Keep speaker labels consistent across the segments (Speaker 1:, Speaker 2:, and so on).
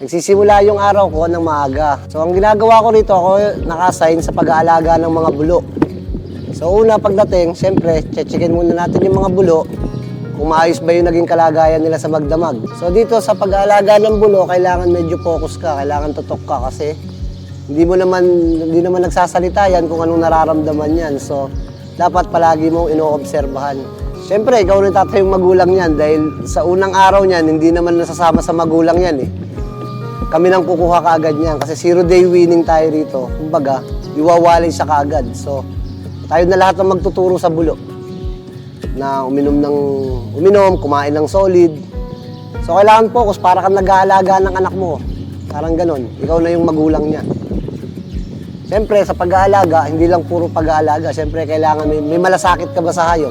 Speaker 1: Nagsisimula yung araw ko ng maaga. So ang ginagawa ko rito, ako naka-assign sa pag-aalaga ng mga bulo. So una pagdating, siyempre, checkin muna natin yung mga bulo kung maayos ba yung naging kalagayan nila sa magdamag. So dito sa pag-aalaga ng bulo, kailangan medyo focus ka, kailangan tutok ka kasi hindi naman nagsasalita yan kung anong nararamdaman yan. So dapat palagi mong inoobserbahan. Siyempre, ikaw na tatayong magulang yan dahil sa unang araw niyan, hindi naman nasasama sa magulang yan eh. Kami nang kukuha kaagad niyan kasi 0-day winning tayo rito. Kumbaga, iwawalay siya kaagad. So, tayo na lahat ng magtuturo sa bulo. Na uminom, kumain ng solid. So, kailangan focus para kang nag-aalaga ng anak mo. Parang ganon. Ikaw na yung magulang niya. Siyempre, sa pag-aalaga, hindi lang puro pag-aalaga. Siyempre, kailangan may malasakit ka ba sa hayop?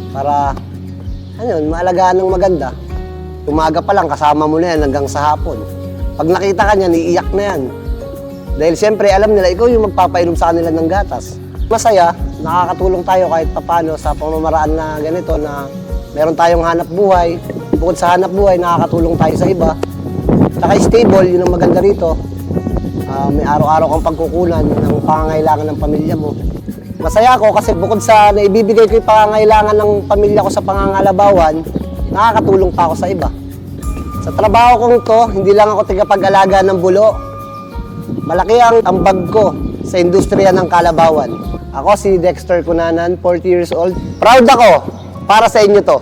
Speaker 1: Para, maalagaan ng maganda. Umaga pa lang, kasama mo na yan hanggang sa hapon. Pag nakita ka niyan, iiyak na yan. Dahil siyempre, alam nila, ikaw yung magpapainom sa kanila ng gatas. Masaya, nakakatulong tayo kahit papano sa pamamaraan na ganito na meron tayong hanap buhay. Bukod sa hanap buhay, nakakatulong tayo sa iba. Saka stable, yun ang maganda rito. May araw-araw kang pagkukunan ng pangangailangan ng pamilya mo. Masaya ako kasi bukod sa naibibigay ko yung pangangailangan ng pamilya ko sa pangangalabawan, nakakatulong pa ako sa iba. Sa trabaho kong to, hindi lang ako tigapag-alaga ng bulo. Malaki ang ambag ko sa industriya ng kalabawan. Ako si Dexter Cunanan, 40 years old. Proud ako para sa inyo to.